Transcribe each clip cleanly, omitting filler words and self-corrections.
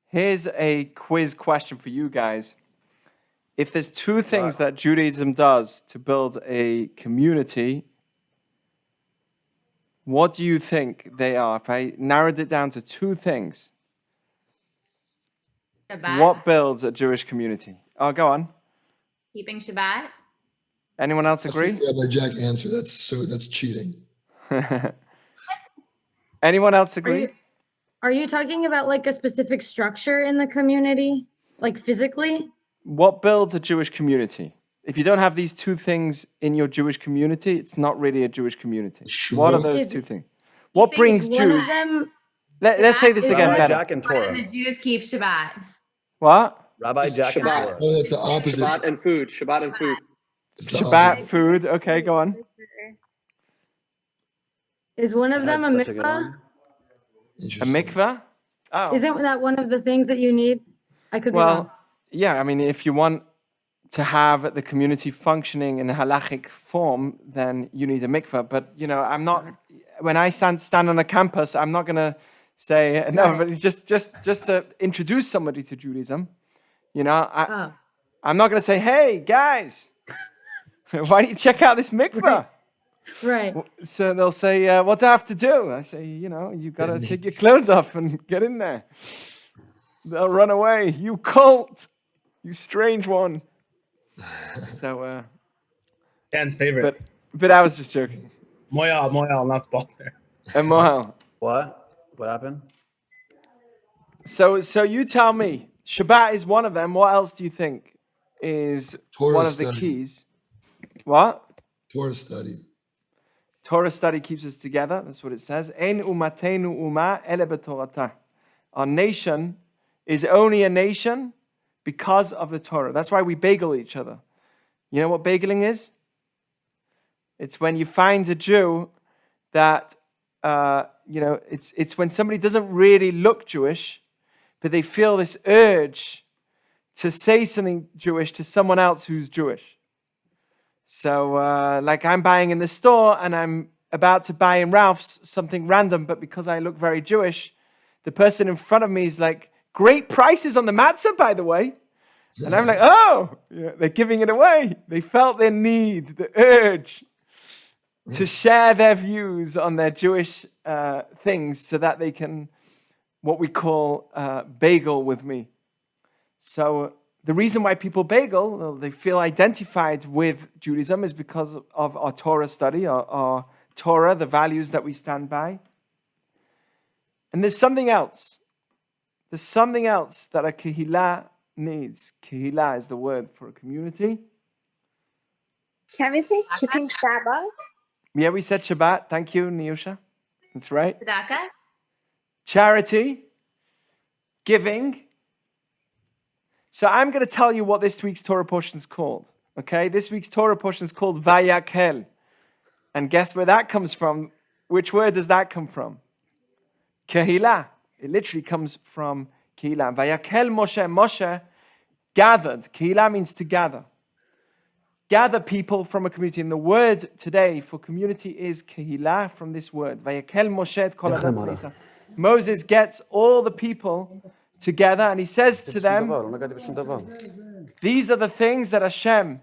Here's a quiz question for you guys. If there's two things that Judaism does to build a community, what do you think they are? If I narrowed it down to two things, Shabbat. what builds a Jewish community? Oh, go on. Keeping Shabbat. Anyone else agree? Rabbi Jack answer. That's cheating. Anyone else agree? Are you talking about like a specific structure in the community, like physically? What builds a Jewish community? If you don't have these two things in your Jewish community, it's not really a Jewish community. Sure. What are those two things? What brings Jews? Let's say this again Rabbi better. Jack and Why Torah. do the Jews keep Shabbat? What? Rabbi Jack and Shabbat. Torah. Oh, that's the opposite. Shabbat and food. Shabbat and food. It's the Shabbat, opposite. food. Okay, go on. Is one of them a That's such a good mikvah? one. A Interesting. mikveh? Oh. Isn't that one of the things that you need? I could be wrong. Well, yeah, I mean, if you want to have the community functioning in a halachic form, then you need a mikveh. But, you know, I'm not, when I stand on a campus, I'm not going to say, no, but it's just to introduce somebody to Judaism. You know, I'm not going to say, hey, guys, why don't you check out this mikveh? Right. So they'll say, what do I have to do? I say, you know, you've got to take your clothes off and get in there. They'll run away. You cult. You strange one. So, Dan's favorite. but I was just joking. Moyal, not sponsor. And Mohel. What? What happened? So you tell me, Shabbat is one of them. What else do you think is Torah one of the study. keys? What? Torah study. Torah study keeps us together. That's what it says. Ein umatenu uma ele b'toratah. Our nation is only a nation because of the Torah. That's why we bagel each other. You know what bageling is? It's when you find a Jew that, it's when somebody doesn't really look Jewish, but they feel this urge to say something Jewish to someone else who's Jewish. So, like I'm buying in the store and I'm about to buy in Ralph's something random, but because I look very Jewish, the person in front of me is like, great prices on the matzah, by the way. And I'm like, oh, they're giving it away. They felt their need, the urge to share their views on their Jewish things so that they can, what we call bagel with me. So the reason why people bagel, they feel identified with Judaism, is because of our Torah study, our Torah, the values that we stand by. And there's something else. There's something else that a kehillah needs. Kehillah is the word for a community. Can we say keeping Shabbat? Yeah, we said Shabbat. Thank you, Niusha. That's right. Tzedakah. Charity, giving. So I'm going to tell you what this week's Torah portion is called. Okay, this week's Torah portion is called Vayakhel. And guess where that comes from? Which word does that come from? Kehillah. It literally comes from Kehillah. Vayakhel Moshe. Moshe gathered. Kehillah means to gather. Gather people from a community. And the word today for community is Kehillah, from this word. Vayakhel Moshe et kol adam bnei Israel. Moses gets all the people together and he says to them, these are the things that Hashem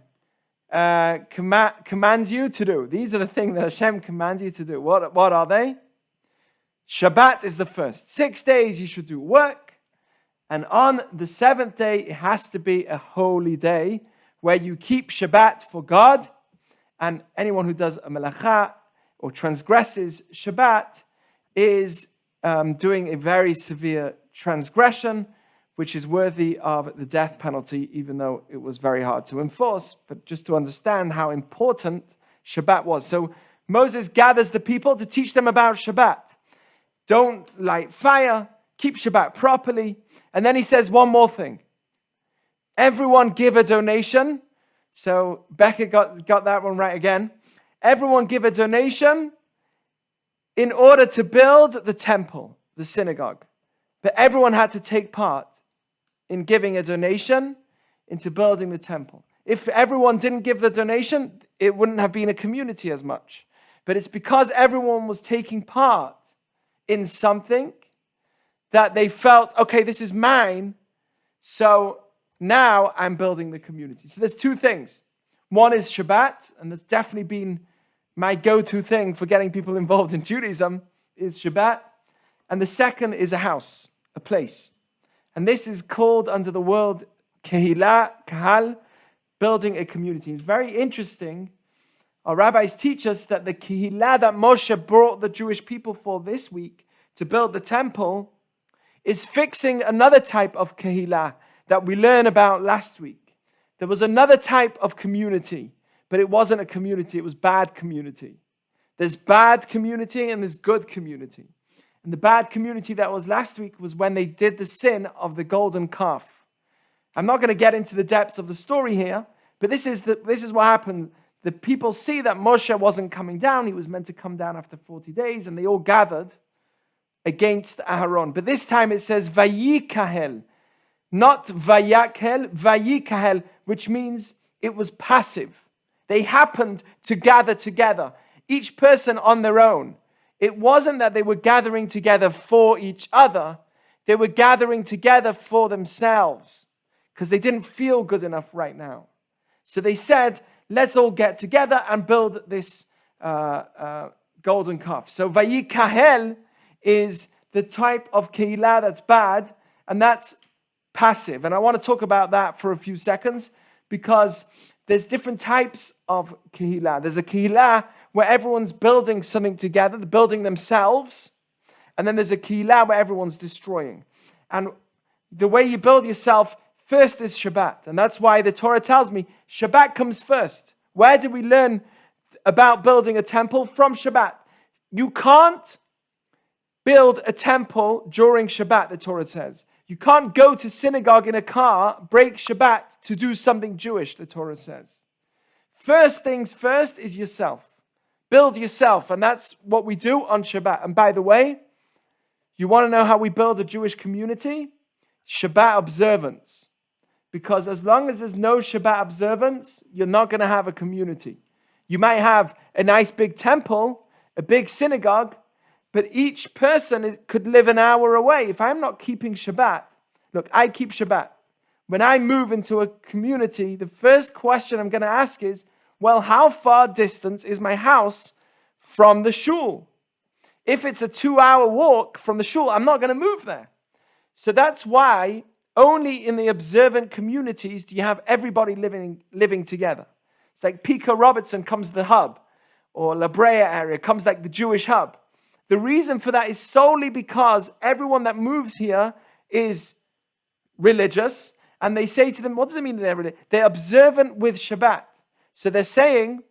commands you to do. These are the things that Hashem commands you to do. What are they? Shabbat is the first. 6 days you should do work. And on the seventh day, it has to be a holy day where you keep Shabbat for God. And anyone who does a melacha or transgresses Shabbat is doing a very severe transgression, which is worthy of the death penalty, even though it was very hard to enforce. But just to understand how important Shabbat was. So Moses gathers the people to teach them about Shabbat. Don't light fire, keep Shabbat properly. And then he says one more thing. Everyone give a donation. So Becca got that one right again. Everyone give a donation in order to build the temple, the synagogue. But everyone had to take part in giving a donation into building the temple. If everyone didn't give the donation, it wouldn't have been a community as much. But it's because everyone was taking part in something that they felt, okay, this is mine, so now I'm building the community. So there's two things. One is Shabbat, and that's definitely been my go-to thing for getting people involved in Judaism, is Shabbat. And the second is a house, a place. And this is called under the word Kehillah, Kahal, building a community. It's very interesting. Our rabbis teach us that the Kehillah that Moshe brought the Jewish people for this week to build the temple is fixing another type of Kehillah that we learned about last week. There was another type of community, but it wasn't a community, it was bad community. There's bad community and there's good community. And the bad community that was last week was when they did the sin of the golden calf. I'm not going to get into the depths of the story here, but this is what happened. The people see that Moshe wasn't coming down. He was meant to come down after 40 days, and they all gathered against Aharon. But this time it says Vayakhel, not Vayakhel, Vayakhel, which means it was passive. They happened to gather together, each person on their own. It wasn't that they were gathering together for each other. They were gathering together for themselves because they didn't feel good enough right now. So they said, let's all get together and build this golden calf. So Vayakhel is the type of Kehillah that's bad, and that's passive. And I want to talk about that for a few seconds because there's different types of Kehillah. There's a Kehillah where everyone's building something together, they're building themselves. And then there's a Kehillah where everyone's destroying. And the way you build yourself first is Shabbat. And that's why the Torah tells me Shabbat comes first. Where do we learn about building a temple? From Shabbat. You can't build a temple during Shabbat, the Torah says. You can't go to synagogue in a car, break Shabbat to do something Jewish, the Torah says. First things first is yourself. Build yourself, and that's what we do on Shabbat. And by the way, you want to know how we build a Jewish community? Shabbat observance. Because as long as there's no Shabbat observance, you're not going to have a community. You might have a nice big temple, a big synagogue, but each person could live an hour away. If I'm not keeping Shabbat, look, I keep Shabbat. When I move into a community, the first question I'm going to ask is, well, how far distance is my house from the shul? If it's a 2-hour walk from the shul, I'm not going to move there. So that's why only in the observant communities do you have everybody living together. It's like Pico Robertson comes to the hub, or La Brea area comes like the Jewish hub. The reason for that is solely because everyone that moves here is religious, and they say to them, what does it mean they're religious? They're observant with Shabbat. So they're saying,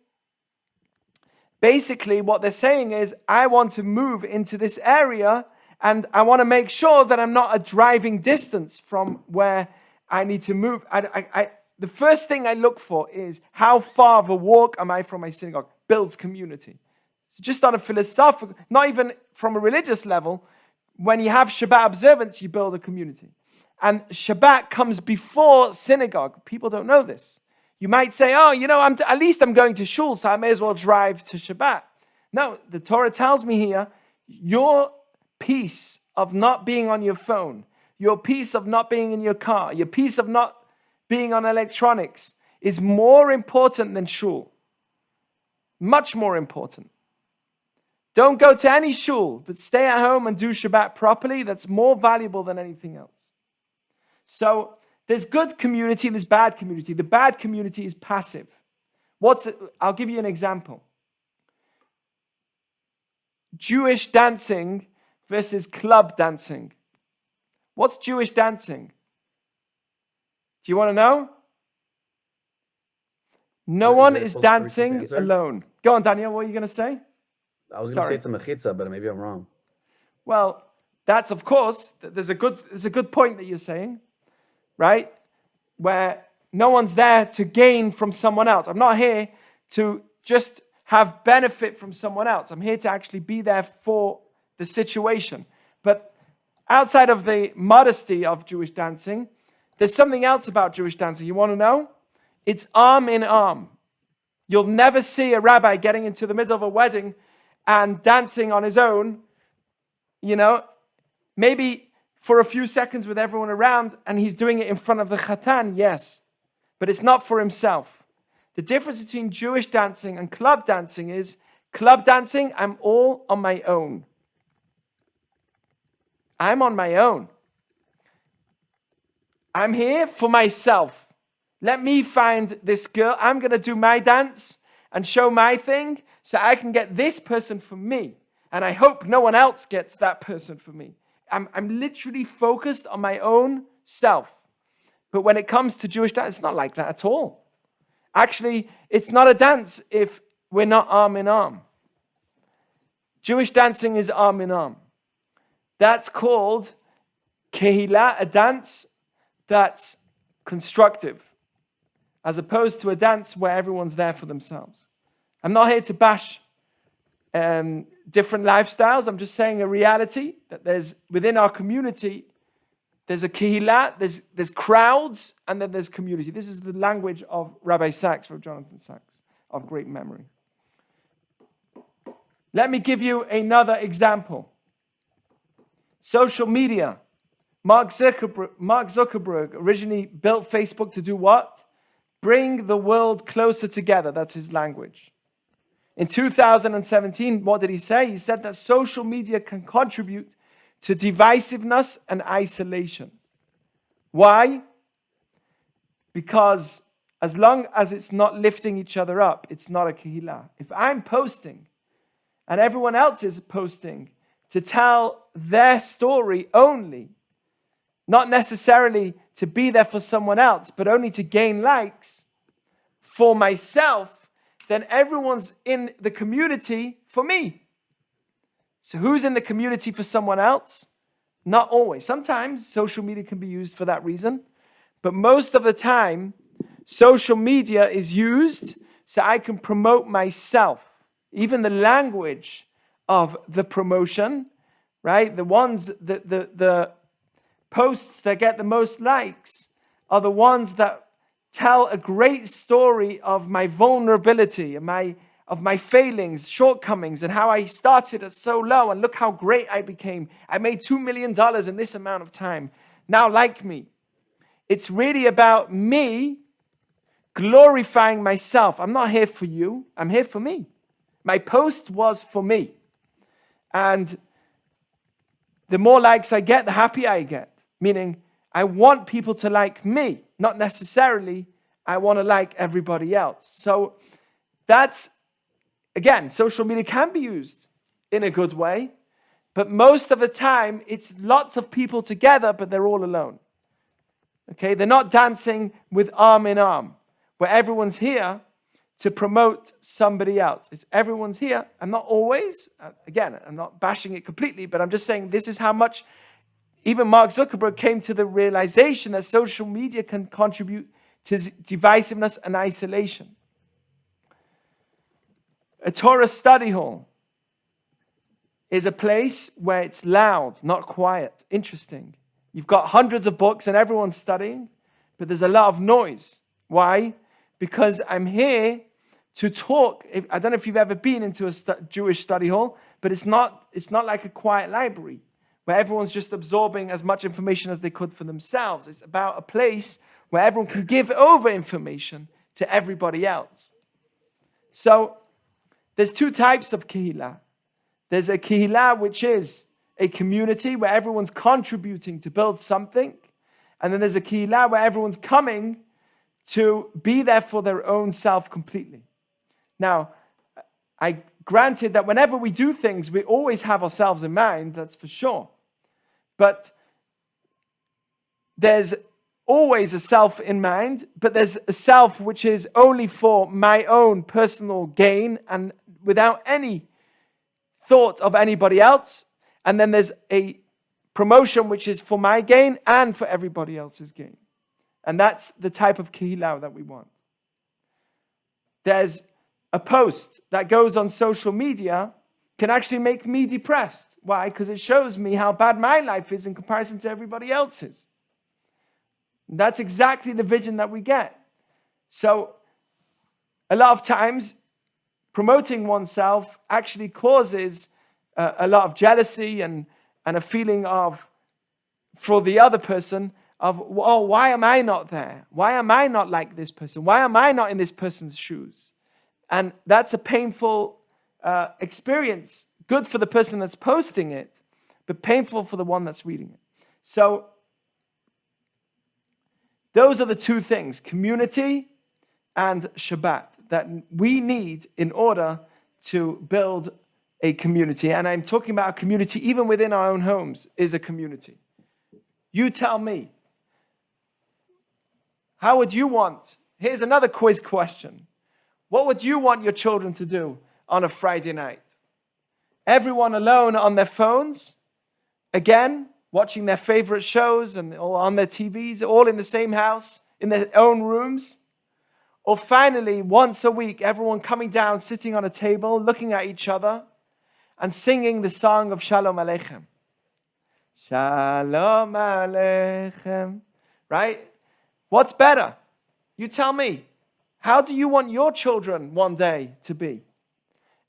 basically what they're saying is, I want to move into this area and I want to make sure that I'm not a driving distance from where I need to move. The first thing I look for is, how far of a walk am I from my synagogue? Builds community. It's just on a philosophical, not even from a religious level. When you have Shabbat observance, you build a community. And Shabbat comes before synagogue. People don't know this. You might say, oh, at least I'm going to shul, so I may as well drive to Shabbat. No, the Torah tells me here, your peace of not being on your phone, your peace of not being in your car, your peace of not being on electronics is more important than shul. Much more important. Don't go to any shul, but stay at home and do Shabbat properly. That's more valuable than anything else. So there's good community, there's bad community. The bad community is passive. I'll give you an example. Jewish dancing versus club dancing. What's Jewish dancing? Do you want to know? No one is dancing alone. Go on, Daniel, what are you going to say? I was going to say it's a mechitza, but maybe I'm wrong. Well, that's, of course, there's a good point that you're saying, right? Where no one's there to gain from someone else. I'm not here to just have benefit from someone else. I'm here to actually be there for the situation. But outside of the modesty of Jewish dancing, there's something else about Jewish dancing. You want to know? It's arm in arm. You'll never see a rabbi getting into the middle of a wedding and dancing on his own. Maybe for a few seconds with everyone around, and he's doing it in front of the Khatan, yes. But it's not for himself. The difference between Jewish dancing and club dancing is, club dancing, I'm all on my own. I'm on my own. I'm here for myself. Let me find this girl. I'm going to do my dance and show my thing so I can get this person for me. And I hope no one else gets that person for me. I'm literally focused on my own self. But when it comes to Jewish dance, it's not like that at all. Actually, it's not a dance if we're not arm in arm. Jewish dancing is arm in arm. That's called kehillah, a dance that's constructive, as opposed to a dance where everyone's there for themselves. I'm not here to bash different lifestyles. I'm just saying a reality that there's within our community, there's a kehillah, there's crowds, and then there's community. This is the language of Rabbi Sachs, from Jonathan Sachs, of great memory. Let me give you another example. Social media. Mark Zuckerberg originally built Facebook to do what? Bring the world closer together. That's his language. In 2017, what did he say? He said that social media can contribute to divisiveness and isolation. Why? Because as long as it's not lifting each other up, it's not a kehillah. If I'm posting and everyone else is posting to tell their story only, not necessarily to be there for someone else, but only to gain likes for myself, then everyone's in the community for me. So who's in the community for someone else? Not always. Sometimes social media can be used for that reason, but most of the time, social media is used so I can promote myself. Even the language of the promotion, right? The posts that get the most likes are the ones that tell a great story of my vulnerability, of my failings, shortcomings, and how I started at so low, and look how great I became. I made $2 million in this amount of time. Now like me. It's really about me glorifying myself. I'm not here for you. I'm here for me. My post was for me. And the more likes I get, the happier I get. Meaning, I want people to like me, not necessarily I want to like everybody else. So that's, again, social media can be used in a good way, but most of the time, it's lots of people together, but they're all alone. Okay, they're not dancing with arm in arm, where everyone's here to promote somebody else. It's everyone's here. I'm not always, again, I'm not bashing it completely, but I'm just saying this is how much even Mark Zuckerberg came to the realization that social media can contribute to divisiveness and isolation. A Torah study hall is a place where it's loud, not quiet. Interesting. You've got hundreds of books and everyone's studying, but there's a lot of noise. Why? Because I'm here to talk. I don't know if you've ever been into a Jewish study hall, but it's not like a quiet library where everyone's just absorbing as much information as they could for themselves. It's about a place where everyone can give over information to everybody else. So there's two types of kehillah. There's a kehillah which is a community where everyone's contributing to build something. And then there's a kehillah where everyone's coming to be there for their own self completely. Now, I granted that whenever we do things, we always have ourselves in mind, that's for sure. But there's always a self in mind, but there's a self which is only for my own personal gain and without any thought of anybody else. And then there's a promotion which is for my gain and for everybody else's gain. And that's the type of kehillah that we want. There's a post that goes on social media can actually make me depressed. Why? Because it shows me how bad my life is in comparison to everybody else's. That's exactly the vision that we get. So a lot of times, promoting oneself actually causes a lot of jealousy and a feeling of for the other person of, oh, why am I not there? Why am I not like this person? Why am I not in this person's shoes? And that's a painful experience. Good for the person that's posting it, but painful for the one that's reading it. So those are the two things, community and Shabbat, that we need in order to build a community. And I'm talking about a community even within our own homes is a community. You tell me, how would you want? Here's another quiz question. What would you want your children to do on a Friday night? Everyone alone on their phones, again, watching their favorite shows and all on their TVs, all in the same house, in their own rooms? Or finally, once a week, everyone coming down, sitting on a table, looking at each other, and singing the song of Shalom Aleichem. Shalom Aleichem. Right? What's better? You tell me. How do you want your children one day to be?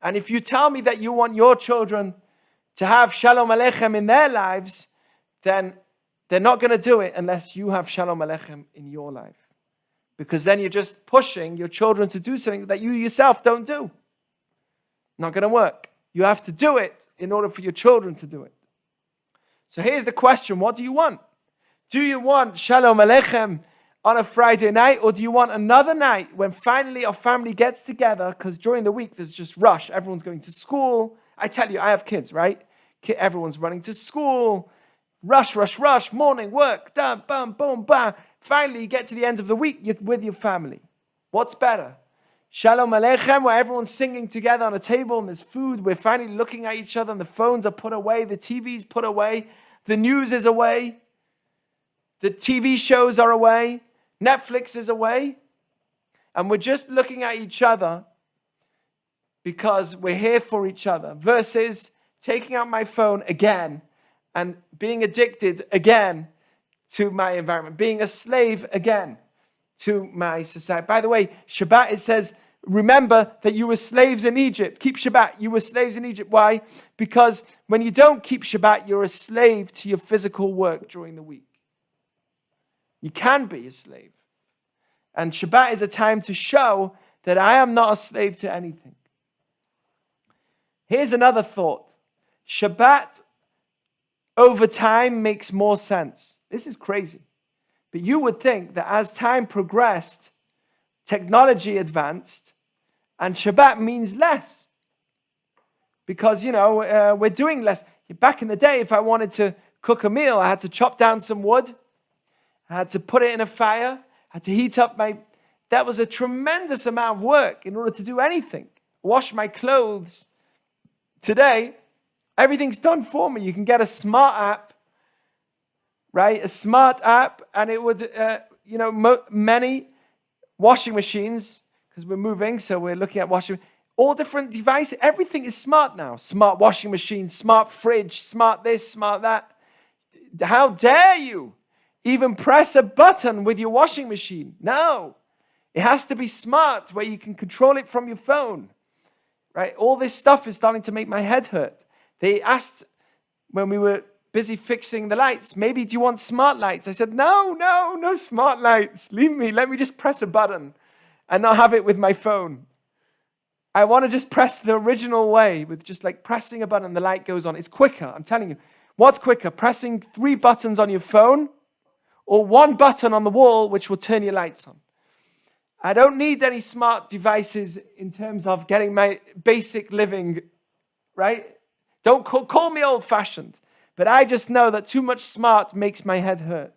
And if you tell me that you want your children to have Shalom Aleichem in their lives, then they're not going to do it unless you have Shalom Aleichem in your life. Because then you're just pushing your children to do something that you yourself don't do. Not going to work. You have to do it in order for your children to do it. So here's the question. What do you want? Do you want Shalom Aleichem on a Friday night, or do you want another night when finally our family gets together? Because during the week there's just rush. Everyone's going to school. I tell you, I have kids, right? Everyone's running to school. Rush, rush, rush. Morning, work, done, bam, boom, bam. Finally, you get to the end of the week, you're with your family. What's better? Shalom Aleichem, where everyone's singing together on a table and there's food. We're finally looking at each other and the phones are put away. The TV's put away. The news is away. The TV shows are away. Netflix is away. And we're just looking at each other because we're here for each other. Versus taking out my phone again and being addicted again to my environment, being a slave again to my society. By the way, Shabbat, it says, remember that you were slaves in Egypt. Keep Shabbat. You were slaves in Egypt. Why? Because when you don't keep Shabbat, you're a slave to your physical work during the week. You can be a slave. And Shabbat is a time to show that I am not a slave to anything. Here's another thought. Shabbat over time makes more sense. This is crazy. But you would think that as time progressed, technology advanced, and Shabbat means less. Because, we're doing less. Back in the day, if I wanted to cook a meal, I had to chop down some wood. I had to put it in a fire. I had to heat up that was a tremendous amount of work in order to do anything. Wash my clothes. Today, everything's done for me. You can get a smart app, right? A smart app, and it would, many washing machines, because we're moving, so we're looking at washing, all different devices. Everything is smart now. Smart washing machine, smart fridge, smart this, smart that. How dare you even press a button with your washing machine? No. It has to be smart, where you can control it from your phone, right? All this stuff is starting to make my head hurt. They asked when we were busy fixing the lights, maybe do you want smart lights? I said, no smart lights. Leave me. Let me just press a button and not have it with my phone. I want to just press the original way with just like pressing a button, the light goes on. It's quicker. I'm telling you. What's quicker? Pressing 3 buttons on your phone or 1 button on the wall, which will turn your lights on. I don't need any smart devices in terms of getting my basic living, right? Don't call me old-fashioned, but I just know that too much smart makes my head hurt.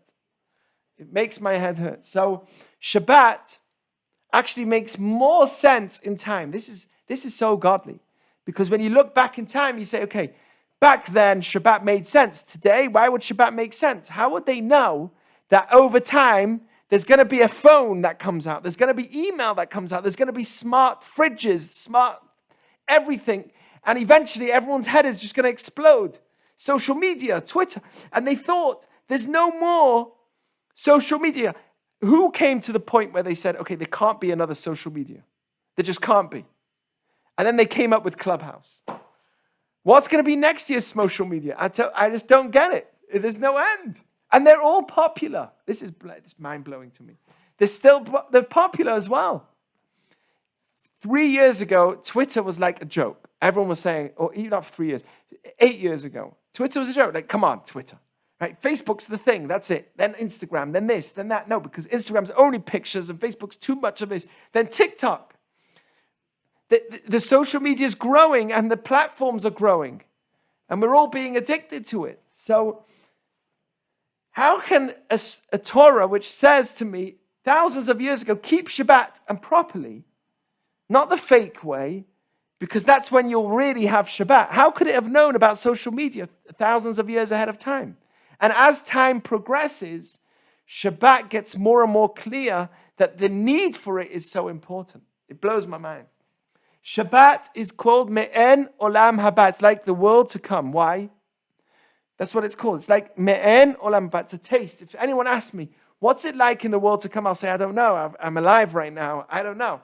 It makes my head hurt. So Shabbat actually makes more sense in time. This is so godly, because when you look back in time, you say, okay, back then Shabbat made sense. Today, why would Shabbat make sense? How would they know that over time there's going to be a phone that comes out, there's going to be email that comes out, there's going to be smart fridges, smart everything, and eventually everyone's head is just going to explode. Social media, Twitter, and they thought there's no more social media. Who came to the point where they said, okay, there can't be another social media? There just can't be. And then they came up with Clubhouse. What's going to be next year's social media? I just don't get it. There's no end. And they're all popular. It's mind-blowing to me. They're popular as well. 3 years ago, Twitter was like a joke. Everyone was saying, or even not 3 years, 8 years ago, Twitter was a joke. Like, come on, Twitter. Right? Facebook's the thing. That's it. Then Instagram, then this, then that. No, because Instagram's only pictures and Facebook's too much of this. Then TikTok. The social media is growing and the platforms are growing. And we're all being addicted to it. So how can a Torah, which says to me thousands of years ago, keep Shabbat and properly, not the fake way, because that's when you'll really have Shabbat. How could it have known about social media thousands of years ahead of time? And as time progresses, Shabbat gets more and more clear that the need for it is so important. It blows my mind. Shabbat is called Me'en Olam Haba. It's like the world to come. Why? That's what it's called. It's like Me'en Olam Haba. It's a taste. If anyone asks me, what's it like in the world to come? I'll say, I don't know. I'm alive right now. I don't know.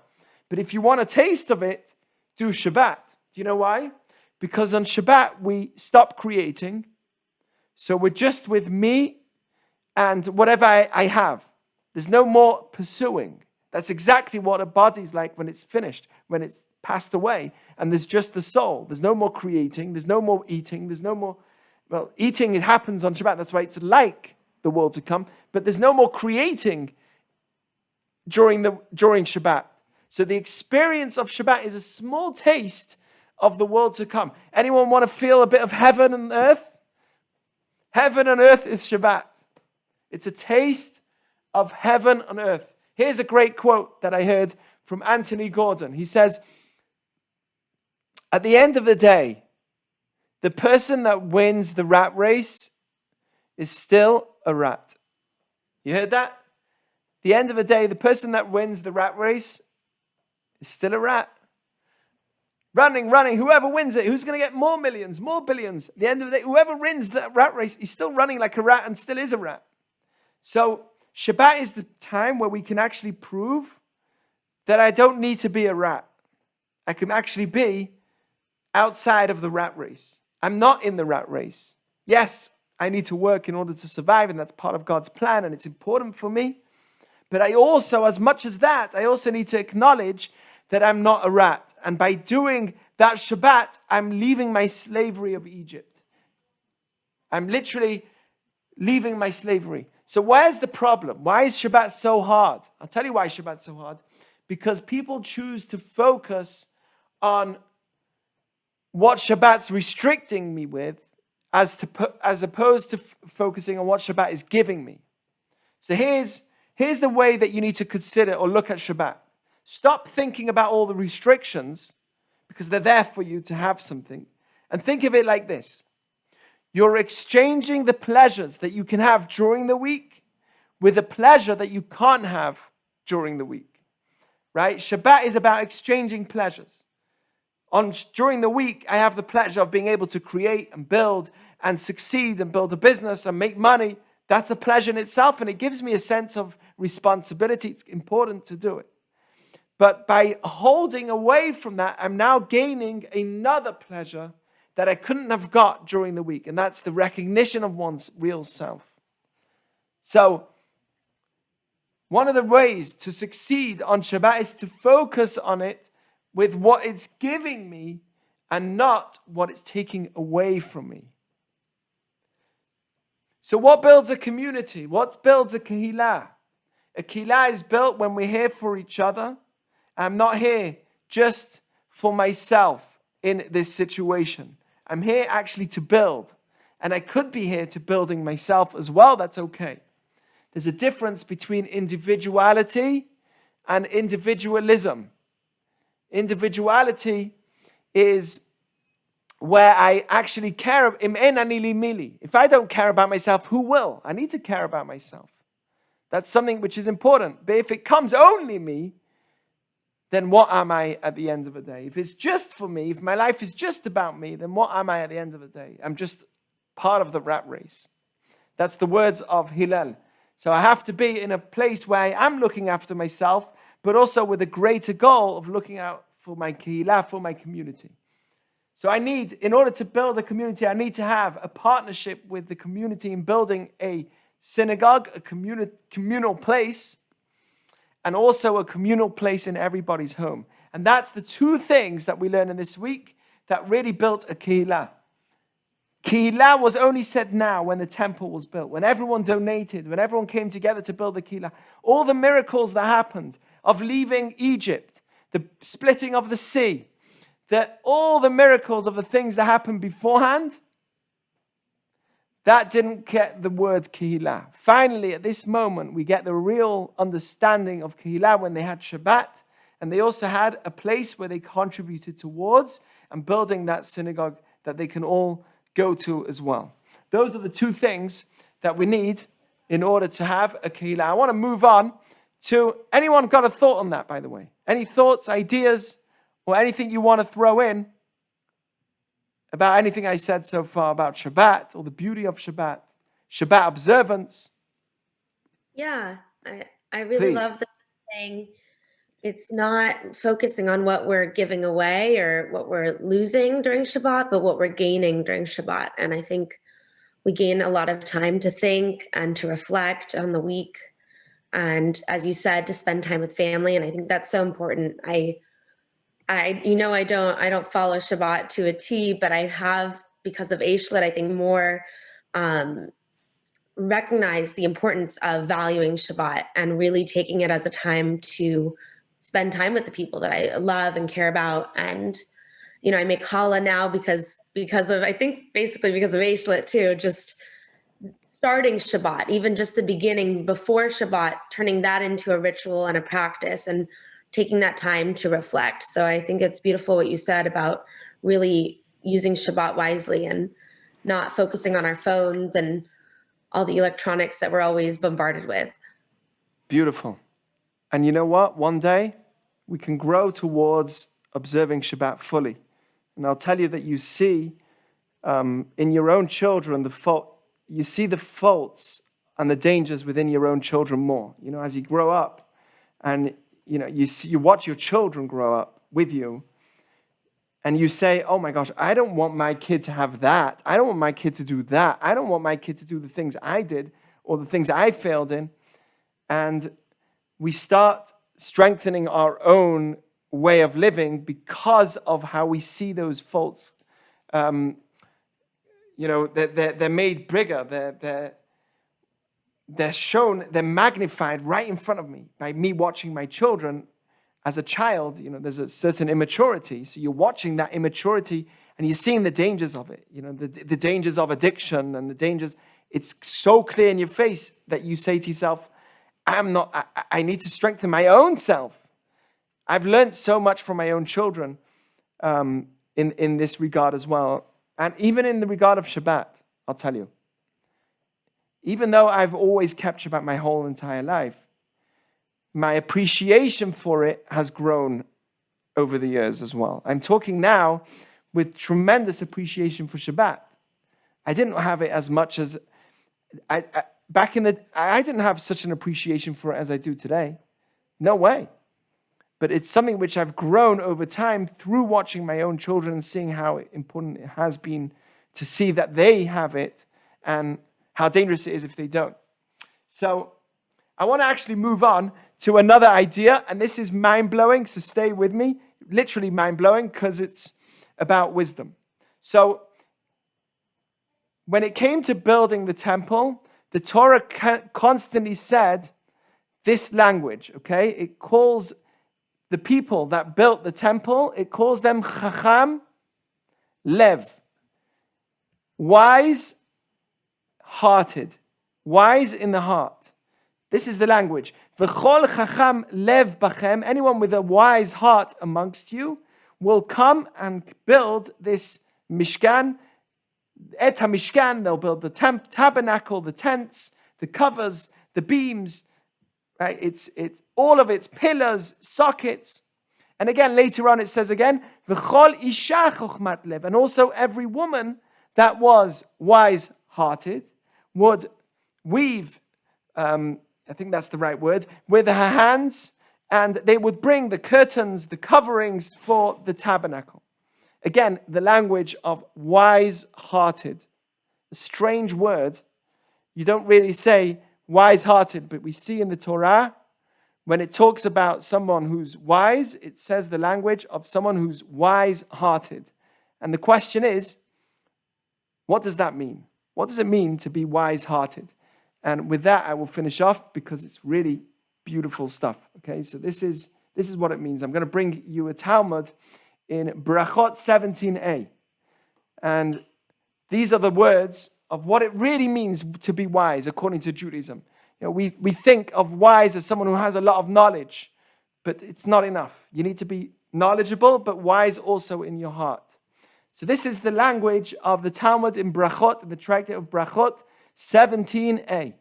But if you want a taste of it, do Shabbat. Do you know why? Because on Shabbat, we stop creating. So we're just with me and whatever I have. There's no more pursuing. That's exactly what a body's like when it's finished, when it's passed away. And there's just the soul. There's no more creating. There's no more eating. There's no more, well, eating, it happens on Shabbat. That's why it's like the world to come. But there's no more creating during Shabbat. So the experience of Shabbat is a small taste of the world to come. Anyone want to feel a bit of heaven and earth? Heaven and earth is Shabbat. It's a taste of heaven and earth. Here's a great quote that I heard from Anthony Gordon. He says, at the end of the day, the person that wins the rat race is still a rat. You heard that? At the end of the day, the person that wins the rat race is still a rat. Running, whoever wins it, who's going to get more millions, more billions? At the end of the day, whoever wins that rat race is still running like a rat and still is a rat. So Shabbat is the time where we can actually prove that I don't need to be a rat. I can actually be outside of the rat race. I'm not in the rat race. Yes, I need to work in order to survive, and that's part of God's plan, and it's important for me. But I also, as much as that, I also need to acknowledge that I'm not a rat. And by doing that Shabbat, I'm leaving my slavery of Egypt. I'm literally leaving my slavery. So where's the problem? Why is Shabbat so hard? I'll tell you why Shabbat's so hard. Because people choose to focus on what Shabbat's restricting me with as opposed to focusing on what Shabbat is giving me. So here's the way that you need to consider or look at Shabbat. Stop thinking about all the restrictions because they're there for you to have something. And think of it like this. You're exchanging the pleasures that you can have during the week with the pleasure that you can't have during the week. Right? Shabbat is about exchanging pleasures. During the week, I have the pleasure of being able to create and build and succeed and build a business and make money. That's a pleasure in itself, and it gives me a sense of responsibility. It's important to do it. But by holding away from that, I'm now gaining another pleasure that I couldn't have got during the week, and that's the recognition of one's real self. So, one of the ways to succeed on Shabbat is to focus on it with what it's giving me and not what it's taking away from me. So what builds a community? What builds a kehillah? A kehillah is built when we're here for each other. I'm not here just for myself in this situation. I'm here actually to build. And I could be here to building myself as well. That's okay. There's a difference between individuality and individualism. Individuality is where I actually care. If I don't care about myself, who will? I need to care about myself. That's something which is important. But if it comes only me, then what am I at the end of the day? If it's just for me, if my life is just about me, then what am I at the end of the day? I'm just part of the rat race. That's the words of Hillel. So I have to be in a place where I am looking after myself, but also with a greater goal of looking out for my kehillah, for my community. So in order to build a community, I need to have a partnership with the community in building a synagogue, a communal place, and also a communal place in everybody's home. And that's the two things that we learn in this week that really built a kehillah. Kehillah was only said now when the temple was built, when everyone donated, when everyone came together to build the kehillah. All the miracles that happened of leaving Egypt, the splitting of the sea, all the miracles of the things that happened beforehand, that didn't get the word kehillah. Finally, at this moment, we get the real understanding of kehillah when they had Shabbat, and they also had a place where they contributed towards and building that synagogue that they can all go to as well. Those are the two things that we need in order to have a kehillah. I want to move on to, anyone got a thought on that, by the way? Any thoughts, ideas, or anything you want to throw in about anything I said so far about Shabbat or the beauty of Shabbat, Shabbat observance? Yeah, I really Please. love that saying it's not focusing on what we're giving away or what we're losing during Shabbat, but what we're gaining during Shabbat. And I think we gain a lot of time to think and to reflect on the week. And as you said, to spend time with family. And I think that's so important. I don't follow Shabbat to a T, but I have, because of Ashlet, I think more recognize the importance of valuing Shabbat and really taking it as a time to spend time with the people that I love and care about. And, I make challah now because of, I think basically because of Ashlet too, just starting Shabbat, even just the beginning before Shabbat, turning that into a ritual and a practice and taking that time to reflect. So I think it's beautiful what you said about really using Shabbat wisely and not focusing on our phones and all the electronics that we're always bombarded with. Beautiful. And you know what? One day we can grow towards observing Shabbat fully. And I'll tell you that you see in your own children you see the faults and the dangers within your own children more. As you grow up, and you watch your children grow up with you, and you say, "Oh my gosh, I don't want my kid to have that. I don't want my kid to do that. I don't want my kid to do the things I did or the things I failed in." And we start strengthening our own way of living because of how we see those faults. They're made bigger. They're shown, they're magnified right in front of me by me watching my children. As a child, there's a certain immaturity. So you're watching that immaturity and you're seeing the dangers of it. The dangers of addiction and the dangers. It's so clear in your face that you say to yourself, I need to strengthen my own self. I've learned so much from my own children in this regard as well. And even in the regard of Shabbat, I'll tell you. Even though I've always kept Shabbat my whole entire life, my appreciation for it has grown over the years as well. I'm talking now with tremendous appreciation for Shabbat. I didn't have it as much as I didn't have such an appreciation for it as I do today. No way. But it's something which I've grown over time through watching my own children and seeing how important it has been to see that they have it and how dangerous it is if they don't. So I want to actually move on to another idea, and this is mind-blowing, so stay with me. Literally mind-blowing because it's about wisdom. So when it came to building the temple, the Torah constantly said this language, okay? It calls the people that built the temple, it calls them Chacham Lev, wise-hearted, wise in the heart. This is the language. V'chol Chacham Lev bachem, anyone with a wise heart amongst you will come and build this Mishkan, Et HaMishkan, they'll build the tabernacle, the tents, the covers, the beams, right? It's all of its pillars, sockets. And again, later on it says again, V'chol Isha Chochmat Lev, and also every woman that was wise-hearted would weave, I think that's the right word, with her hands, and they would bring the curtains, the coverings for the tabernacle. Again, the language of wise-hearted. A strange word You don't really say wise-hearted, but we see in the Torah, when it talks about someone who's wise, it says the language of someone who's wise-hearted. And the question is, what does that mean? What does it mean to be wise-hearted? And with that, I will finish off because it's really beautiful stuff. Okay, so this is what it means. I'm going to bring you a Talmud in Brachot 17a. And these are the words of what it really means to be wise according to Judaism. You know, we think of wise as someone who has a lot of knowledge, but it's not enough. You need to be knowledgeable, but wise also in your heart. So this is the language of the Talmud in Brachot, in the tractate of Brachot 17a.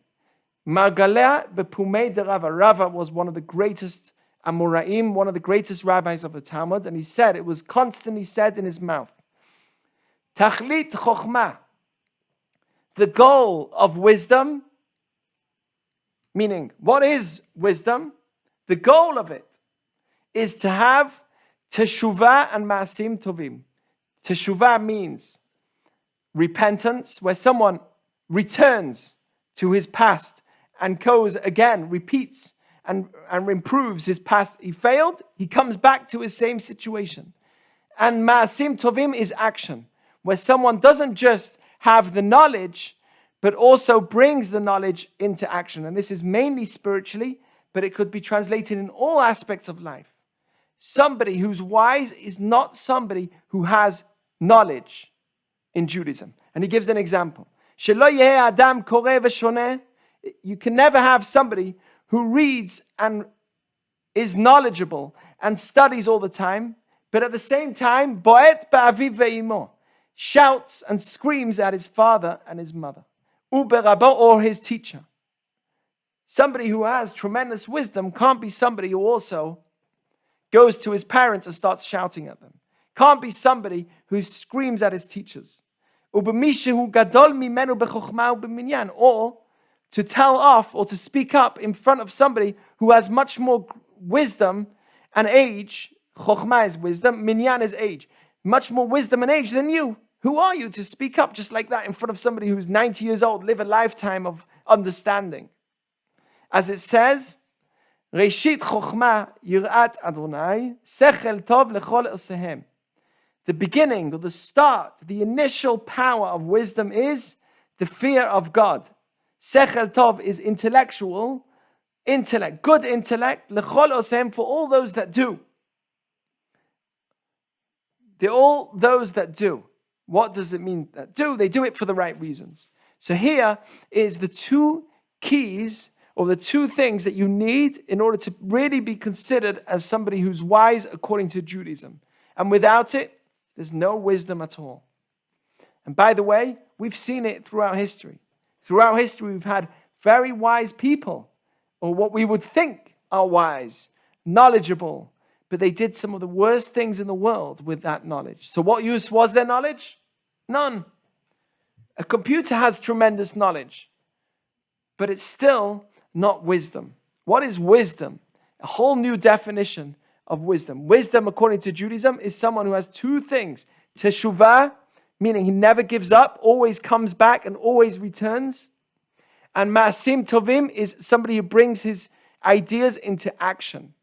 Margaleh bepumei de Rava. Rava was one of the greatest Amoraim, one of the greatest rabbis of the Talmud, and he said, it was constantly said in his mouth, Tachlit chokhmah, the goal of wisdom, meaning, what is wisdom? The goal of it is to have teshuvah and ma'asim tovim. Teshuvah means repentance, where someone returns to his past and goes again, repeats and improves his past. He failed, he comes back to his same situation. And ma'asim tovim is action, where someone doesn't just have the knowledge, but also brings the knowledge into action. And this is mainly spiritually, but it could be translated in all aspects of life. Somebody who's wise is not somebody who has knowledge in Judaism. And he gives an example. You can never have somebody who reads and is knowledgeable and studies all the time, but at the same time, bo'et ba'aviv ve'imo, shouts and screams at his father and his mother, or his teacher. Somebody who has tremendous wisdom can't be somebody who also goes to his parents and starts shouting at them. Can't be somebody who screams at his teachers. Or to tell off or to speak up in front of somebody who has much more wisdom and age. Chokhmah is wisdom, minyan is age. Much more wisdom and age than you. Who are you to speak up just like that in front of somebody who's 90 years old, live a lifetime of understanding? As it says, Reshit chokhmah yirat Adonai, sechel tov lechol osehem. The beginning or the start, the initial power of wisdom is the fear of God. Sechel tov is intellectual, intellect, good intellect, lechol osehem, for all those that do. They're all those that do. What does it mean that do? They do it for the right reasons. So here is the two keys or the two things that you need in order to really be considered as somebody who's wise according to Judaism. And without it, there's no wisdom at all. And by the way, we've seen it throughout history. Throughout history, we've had very wise people, or what we would think are wise, knowledgeable, but they did some of the worst things in the world with that knowledge. So what use was their knowledge? None. A computer has tremendous knowledge, but it's still not wisdom. What is wisdom? A whole new definition of wisdom. Wisdom, according to Judaism, is someone who has two things. Teshuvah, meaning he never gives up, always comes back and always returns. And ma'asim tovim is somebody who brings his ideas into action.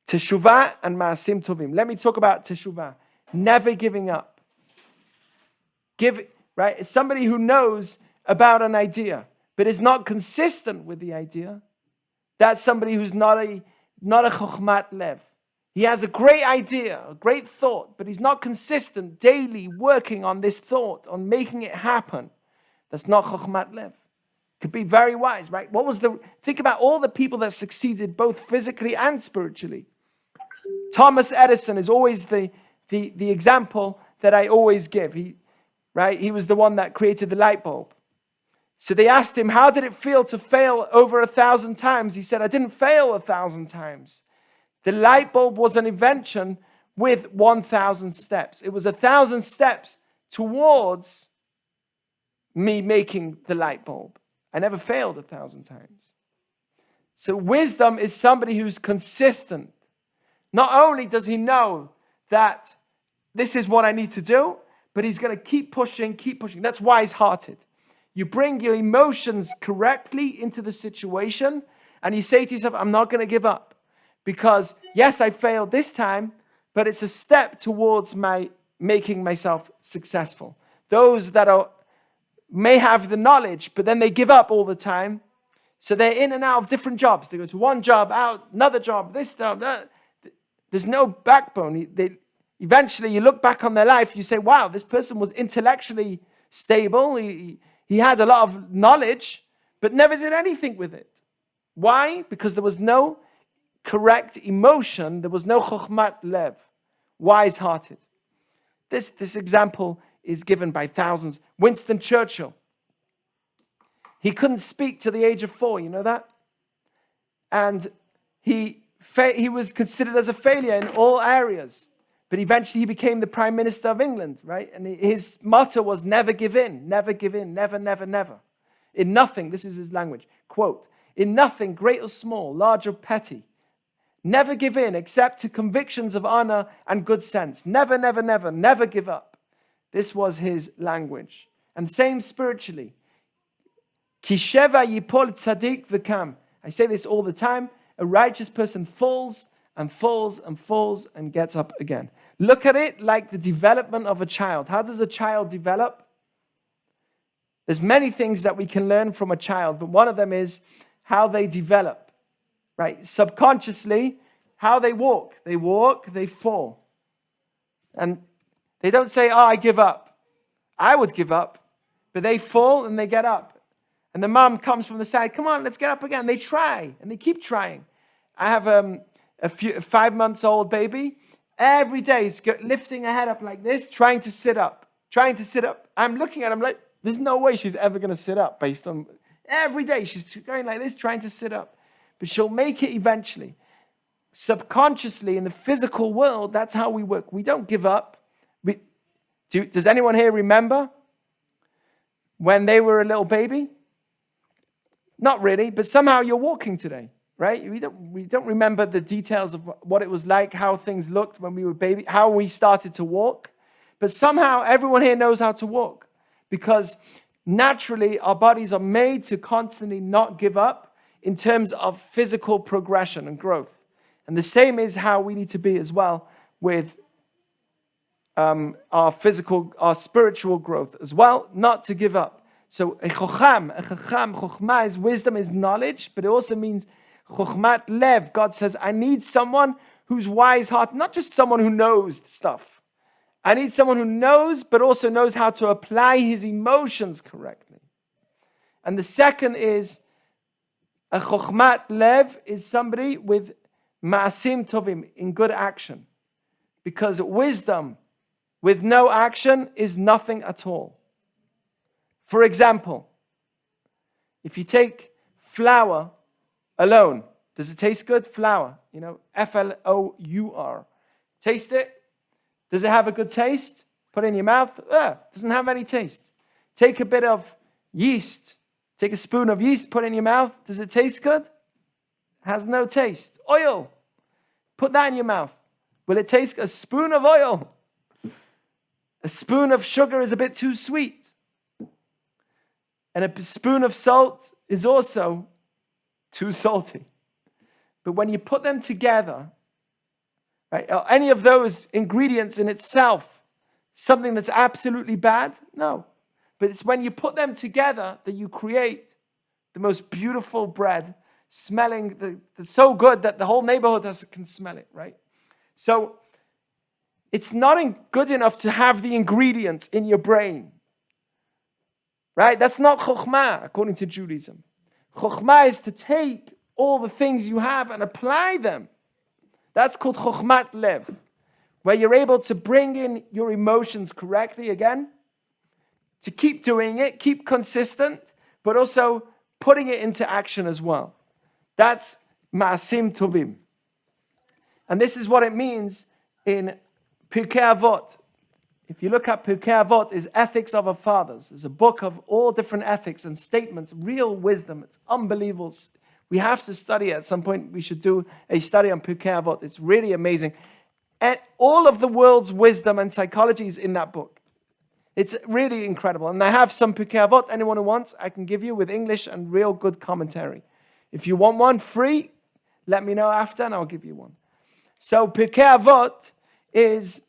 Teshuvah and ma'asim tovim. Let me talk about teshuvah. Never giving up. Right? It's somebody who knows about an idea, but is not consistent with the idea. That's somebody who's not a chokhmat lev. He has a great idea, a great thought, but he's not consistent, daily working on this thought, on making it happen. That's not chokhmat lev. Could be very wise, right? Think about all the people that succeeded both physically and spiritually. Thomas Edison is always the example that I always give. He was the one that created the light bulb. So they asked him, how did it feel to fail over 1,000 times? He said, I didn't fail 1,000 times. The light bulb was an invention with 1,000 steps. It was 1,000 steps towards me making the light bulb. I never failed 1,000 times. So wisdom is somebody who's consistent. Not only does he know that this is what I need to do, but he's going to keep pushing. That's wise-hearted. You bring your emotions correctly into the situation, and you say to yourself, I'm not going to give up. Because, yes, I failed this time, but it's a step towards my making myself successful. Those that may have the knowledge, but then they give up all the time. So they're in and out of different jobs. They go to one job, out, another job, this job, that. There's no backbone. Eventually, you look back on their life, you say, wow, this person was intellectually stable. He had a lot of knowledge, but never did anything with it. Why? Because there was no correct emotion. There was no chokhmat lev, wise-hearted. This example is given by thousands. Winston Churchill. He couldn't speak to the age of 4, you know that? And he was considered as a failure in all areas. But eventually he became the Prime Minister of England, right? And his motto was never give in, never give in, never, never, never. In nothing, this is his language, quote, in nothing, great or small, large or petty, never give in except to convictions of honor and good sense. Never, never, never, never give up. This was his language. And same spiritually. Kisheva yipol tzadik v'kam. I say this all the time. A righteous person falls and falls and falls and gets up again. Look at it like the development of a child. How does a child develop? There's many things that we can learn from a child, but one of them is how they develop, right? Subconsciously, how they walk. They walk, they fall. And they don't say, oh, I give up. I would give up. But they fall and they get up. And the mom comes from the side, come on, let's get up again. They try, and they keep trying. I have a 5-month-old baby. Every day he's lifting her head up like this, trying to sit up. I'm looking at him like, there's no way she's ever going to sit up based on... Every day she's going like this, trying to sit up. But she'll make it eventually. Subconsciously, in the physical world, that's how we work. We don't give up. Does anyone here remember when they were a little baby? Not really, but somehow you're walking today, right? We don't remember the details of what it was like, how things looked when we were baby, how we started to walk. But somehow everyone here knows how to walk because naturally our bodies are made to constantly not give up in terms of physical progression and growth. And the same is how we need to be as well with our spiritual growth as well, not to give up. So a chokhmah is wisdom, is knowledge, but it also means chokhmat lev. God says, I need someone who's wise heart, not just someone who knows stuff. I need someone who knows, but also knows how to apply his emotions correctly. And the second is, a chokhmat lev is somebody with ma'asim tovim, in good action. Because wisdom with no action is nothing at all. For example, if you take flour alone, does it taste good? Flour, Flour. Taste it. Does it have a good taste? Put it in your mouth. Doesn't have any taste. Take a bit of yeast. Take a spoon of yeast, put it in your mouth. Does it taste good? Has no taste. Oil. Put that in your mouth. Will it taste a spoon of oil? A spoon of sugar is a bit too sweet. And a spoon of salt is also too salty. But when you put them together, right, are any of those ingredients in itself something that's absolutely bad? No. But it's when you put them together that you create the most beautiful bread, smelling so good that the whole neighborhood can smell it, right? So it's not good enough to have the ingredients in your brain. Right? That's not chokhmah, according to Judaism. Chokhmah is to take all the things you have and apply them. That's called chokhmat lev, where you're able to bring in your emotions correctly again, to keep doing it, keep consistent, but also putting it into action as well. That's ma'asim tovim. And this is what it means in Pirkei Avot. If you look at Pirkei Avot, is ethics of our fathers. There's a book of all different ethics and statements, real wisdom. It's unbelievable. We have to study it. At some point, we should do a study on Pirkei Avot. It's really amazing. And all of the world's wisdom and psychology is in that book. It's really incredible. And I have some Pirkei Avot. Anyone who wants, I can give you with English and real good commentary. If you want one free, let me know after and I'll give you one. So Pirkei Avot is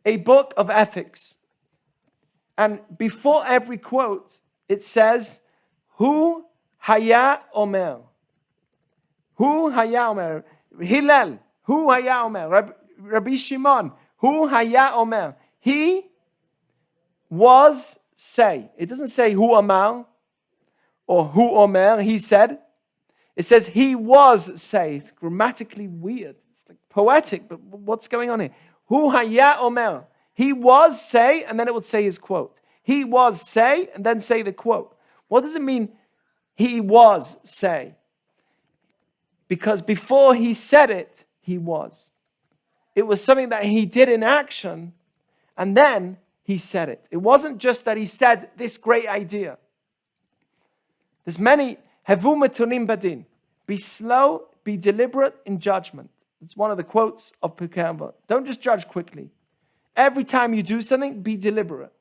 a book of ethics. And before every quote, it says, Hu haya omer. Hu haya omer. Hillel. Hu haya omer. Rabbi Shimon. Hu haya omer. He was say. It doesn't say hu amar or hu omer, he said. It says he was say. It's grammatically weird. It's like poetic, but what's going on here? Hu haya omer. He was say, and then it would say his quote. He was say, and then say the quote. What does it mean, he was say? Because before he said it, he was. It was something that he did in action, and then he said it. It wasn't just that he said this great idea. There's many, Hevu metunim badin. Be slow, be deliberate in judgment. It's one of the quotes of Pirkei Avot. Don't just judge quickly. Every time you do something, be deliberate.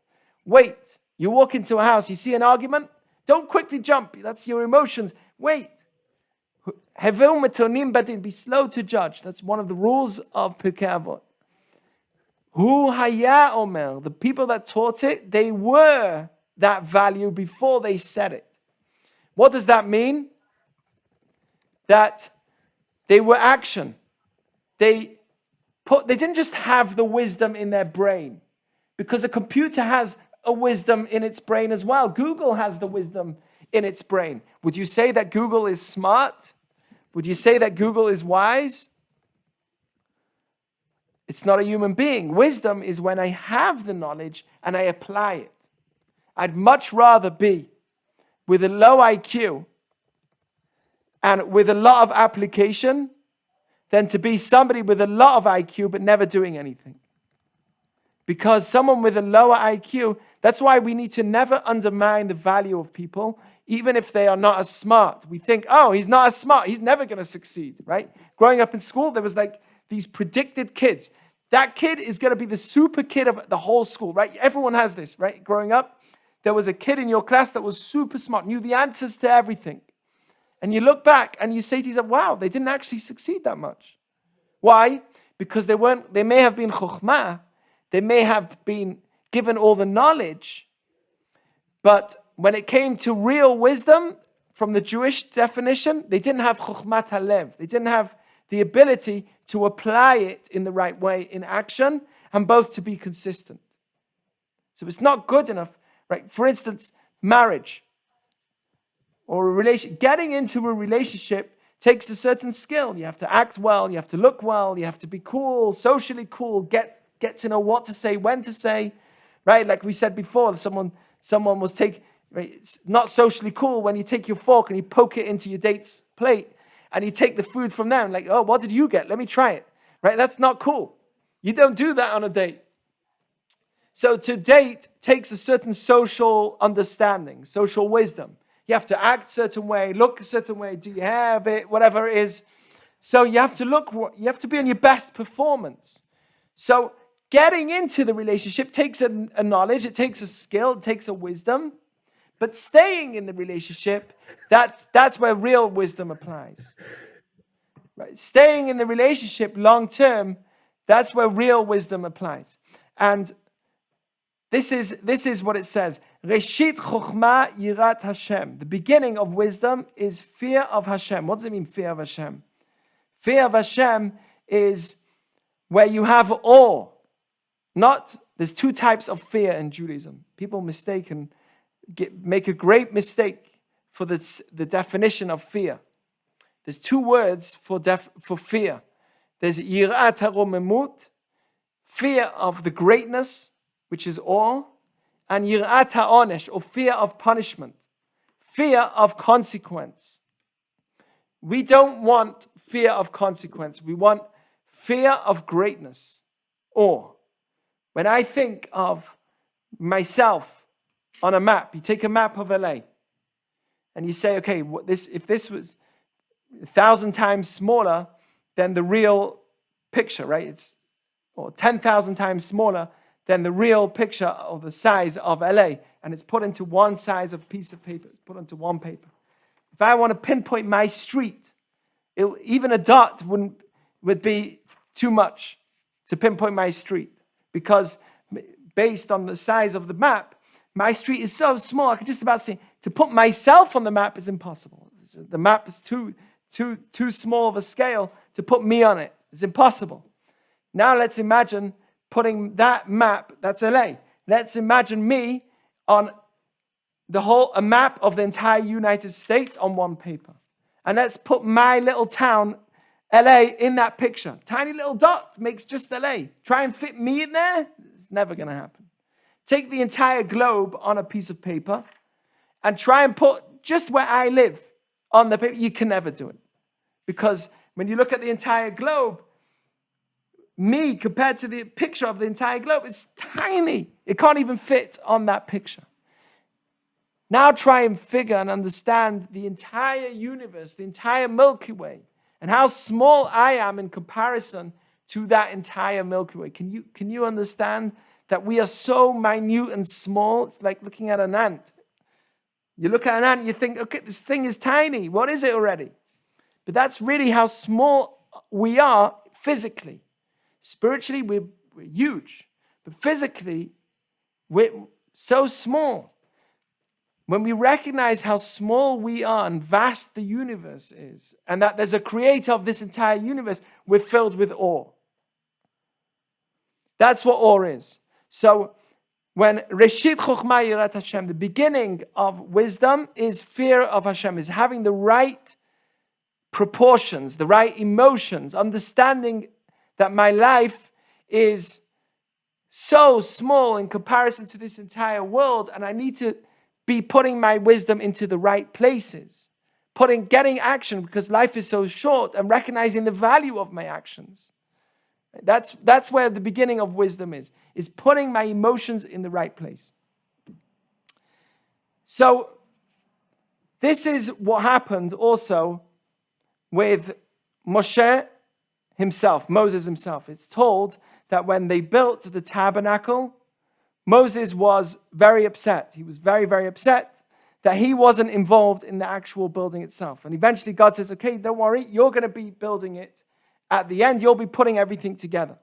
Wait. You walk into a house, you see an argument, don't quickly jump. That's your emotions. Wait. Hevu metunim badin. Be slow to judge. That's one of the rules of Pirkei Avot. Hu haya omer, the people that taught it, they were that value before they said it. What does that mean? That they were action. They didn't just have the wisdom in their brain, because a computer has a wisdom in its brain as well. Google has the wisdom in its brain. Would you say that Google is smart? Would you say that Google is wise? It's not a human being. Wisdom is when I have the knowledge and I apply it. I'd much rather be with a low IQ and with a lot of application than to be somebody with a lot of IQ but never doing anything. Because someone with a lower IQ, that's why we need to never undermine the value of people, even if they are not as smart. We think, oh, he's not as smart, he's never going to succeed, right? Growing up in school, there was like these predicted kids. That kid is going to be the super kid of the whole school, right? Everyone has this, right? Growing up, there was a kid in your class that was super smart, knew the answers to everything. And you look back and you say to yourself, wow, they didn't actually succeed that much. Why? Because they may have been chokhmah, they may have been given all the knowledge, but when it came to real wisdom, from the Jewish definition, they didn't have chokhmat halev. They didn't have the ability to apply it in the right way in action, and both to be consistent. So it's not good enough, right? For instance, marriage or a relation. Getting into a relationship takes a certain skill. You have to act well, you have to look well, you have to be cool, socially cool, get to know what to say, when to say, right? Like we said before, someone was right? It's not socially cool when you take your fork and you poke it into your date's plate and you take the food from them. Like, oh, what did you get? Let me try it, right? That's not cool. You don't do that on a date. So to date takes a certain social understanding, social wisdom. You have to act a certain way, look a certain way, do your hair a bit, whatever it is. So you have to be on your best performance. So getting into the relationship takes a knowledge, it takes a skill, it takes a wisdom. But staying in the relationship, that's where real wisdom applies. Right? Staying in the relationship long term, that's where real wisdom applies. And this is what it says. Reshit chokhmah yirat Hashem. The beginning of wisdom is fear of Hashem. What does it mean, fear of Hashem? Fear of Hashem is where you have awe. There's two types of fear in Judaism. People make a great mistake for the definition of fear. There's two words for fear. There's yirat haromemut, fear of the greatness, which is awe, and yirat ha'onesh, or fear of punishment, fear of consequence. We don't want fear of consequence. We want fear of greatness, awe. When I think of myself on a map, you take a map of LA, and you say, okay, if this was 1,000 times smaller than the real picture, right? Or 10,000 times smaller than the real picture of the size of LA. And it's put into one size of piece of paper. It's put onto one paper. If I want to pinpoint my street, even a dot would be too much to pinpoint my street, because based on the size of the map, my street is so small, I could just about say, to put myself on the map is impossible. The map is too small of a scale to put me on it. It's impossible. Now let's imagine putting that map, that's LA. Let's imagine me on a map of the entire United States on one paper. And let's put my little town, LA, in that picture. Tiny little dot makes just LA. Try and fit me in there? It's never going to happen. Take the entire globe on a piece of paper and try and put just where I live on the paper. You can never do it. Because when you look at the entire globe, me compared to the picture of the entire globe is tiny. It can't even fit on that picture. Now try and figure and understand the entire universe, the entire Milky Way, and how small I am in comparison to that entire Milky Way. Can you understand that we are so minute and small? It's like looking at an ant. You look at an ant, you think, okay, this thing is tiny. What is it already? But that's really how small we are physically. Spiritually, we're huge. But physically, we're so small. When we recognize how small we are and vast the universe is, and that there's a creator of this entire universe, we're filled with awe. That's what awe is. So, when Reshit Chochmah Yirat Hashem, the beginning of wisdom is fear of Hashem, is having the right proportions, the right emotions, understanding that my life is so small in comparison to this entire world, and I need to be putting my wisdom into the right places, getting action, because life is so short, and recognizing the value of my actions. That's where the beginning of wisdom is putting my emotions in the right place. So this is what happened also with Moshe himself, Moses himself. It's told that when they built the tabernacle, Moses was very upset. He was very, very upset that he wasn't involved in the actual building itself. And eventually God says, okay, don't worry, you're going to be building it. At the end, you'll be putting everything together.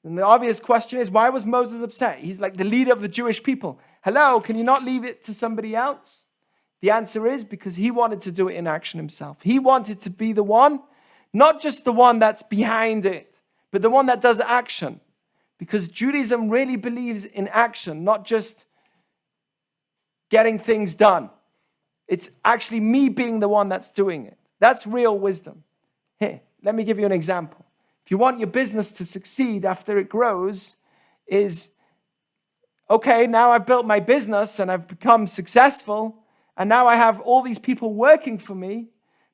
And the obvious question is, why was Moses upset? He's like the leader of the Jewish people. Hello, can you not leave it to somebody else? The answer is because he wanted to do it in action himself. He wanted to be the one, not just the one that's behind it, but the one that does action. Because Judaism really believes in action, not just getting things done. It's actually me being the one that's doing it. That's real wisdom. Here, let me give you an example. If you want your business to succeed after it grows, is, okay, now I've built my business and I've become successful, and now I have all these people working for me,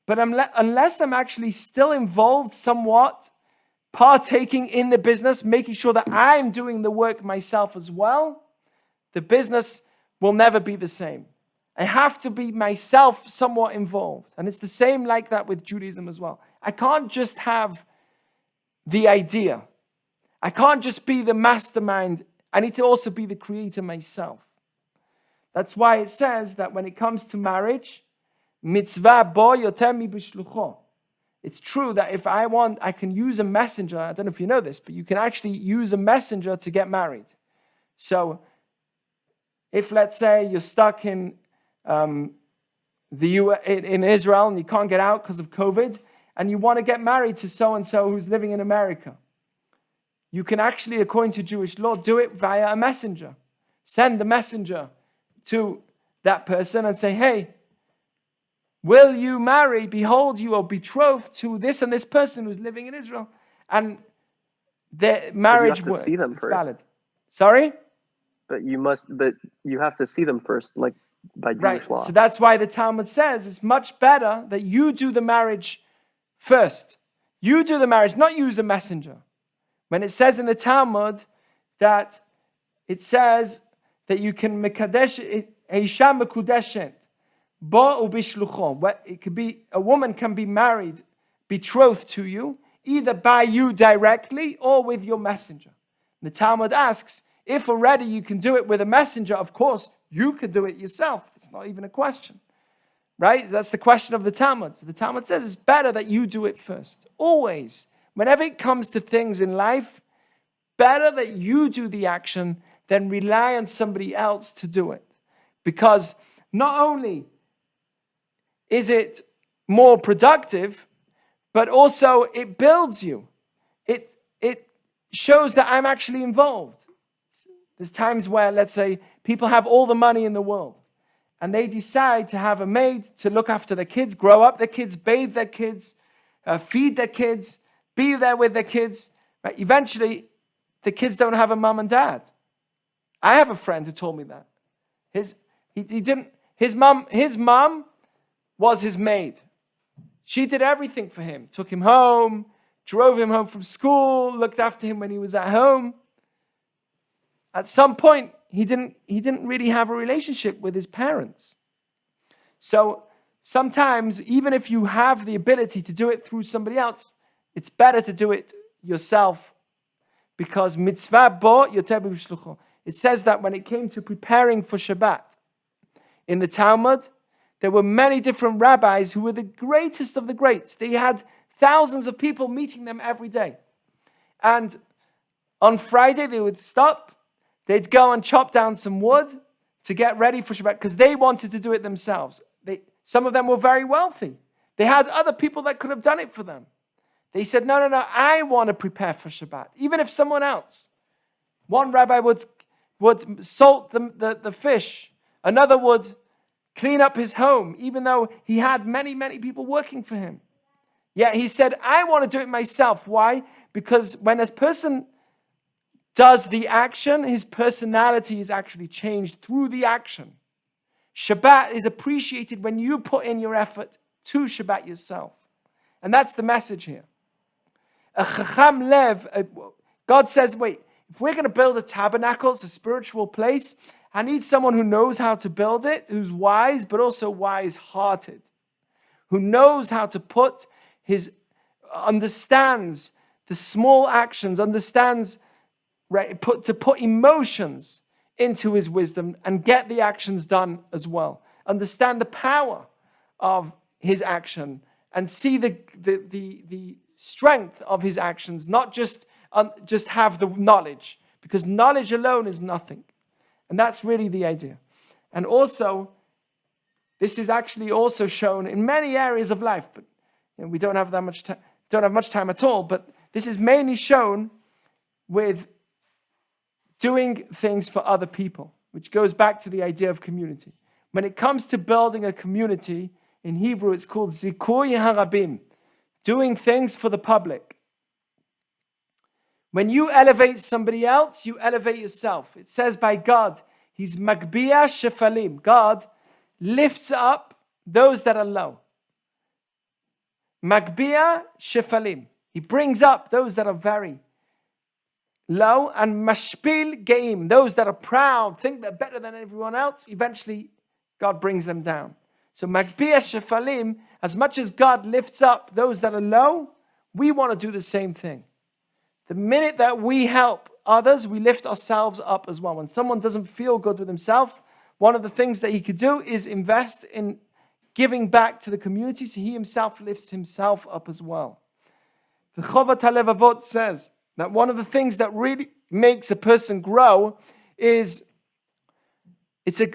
but unless I'm actually still involved somewhat, partaking in the business, making sure that I'm doing the work myself as well, the business will never be the same. I have to be myself somewhat involved. And it's the same like that with Judaism as well. I can't just have the idea. I can't just be the mastermind. I need to also be the creator myself. That's why it says that when it comes to marriage, mitzvah bo yoter mi b'shlucho. It's true that if I want, I can use a messenger. I don't know if you know this, but you can actually use a messenger to get married. So if, let's say, you're stuck in in Israel and you can't get out because of COVID, and you want to get married to so-and-so who's living in America, you can actually, according to Jewish law, do it via a messenger. Send the messenger to that person and say, hey, will you marry? Behold, you are betrothed to this and this person who's living in Israel. And the marriage works. See them it's first. valid. Sorry? But you have to see them first, like by Jewish law. So that's why the Talmud says it's much better that you do the marriage first. You do the marriage, not use a messenger. When it says in the Talmud that it says that you can mekadesh Eisha mekudeshet bo ubishlucho. It could be a woman can be married, betrothed to you, either by you directly or with your messenger. The Talmud asks, if already you can do it with a messenger, of course, you could do it yourself. It's not even a question. Right? That's the question of the Talmud. So the Talmud says it's better that you do it first. Always. Whenever it comes to things in life, better that you do the action than rely on somebody else to do it. Because not only is it more productive, but also it builds you. It shows that I'm actually involved. There's times where, let's say, people have all the money in the world and they decide to have a maid to look after their kids, grow up their kids, bathe their kids, feed their kids, be there with their kids. Right? Eventually, the kids don't have a mom and dad. I have a friend who told me that. His mom was his maid. She did everything for him. Took him home, drove him home from school, looked after him when he was at home. At some point, he didn't really have a relationship with his parents. So sometimes, even if you have the ability to do it through somebody else, it's better to do it yourself. Because mitzvah bo yoter b'shlucho. It says that when it came to preparing for Shabbat, in the Talmud, there were many different rabbis who were the greatest of the greats. They had thousands of people meeting them every day. And on Friday, they would stop. They'd go and chop down some wood to get ready for Shabbat because they wanted to do it themselves. Some of them were very wealthy. They had other people that could have done it for them. They said, no, I want to prepare for Shabbat, even if someone else. One rabbi would salt the fish. Another would clean up his home, even though he had many, many people working for him. Yet he said, I want to do it myself. Why? Because when a person does the action, his personality is actually changed through the action. Shabbat is appreciated when you put in your effort to Shabbat yourself. And that's the message here. A chacham lev, God says, wait, if we're going to build a tabernacle, it's a spiritual place, I need someone who knows how to build it, who's wise, but also wise-hearted, who knows how to understands the small actions, understands to put emotions into his wisdom and get the actions done as well. Understand the power of his action and see the strength of his actions, not just have the knowledge, because knowledge alone is nothing. And that's really the idea. And also, this is actually also shown in many areas of life, but we don't have much time at all, but this is mainly shown with doing things for other people, which goes back to the idea of community. When it comes to building a community, in Hebrew it's called zikui harabim, doing things for the public. When you elevate somebody else, you elevate yourself. It says by God, He's magbia shefalim. God lifts up those that are low. Magbia shefalim. He brings up those that are very low, and mashpil geim, those that are proud, think they're better than everyone else, eventually God brings them down. So magbia shefalim, as much as God lifts up those that are low, we want to do the same thing. The minute that we help others, we lift ourselves up as well. When someone doesn't feel good with himself, one of the things that he could do is invest in giving back to the community, so he himself lifts himself up as well. The Chovat HaLevavot says that one of the things that really makes a person grow is,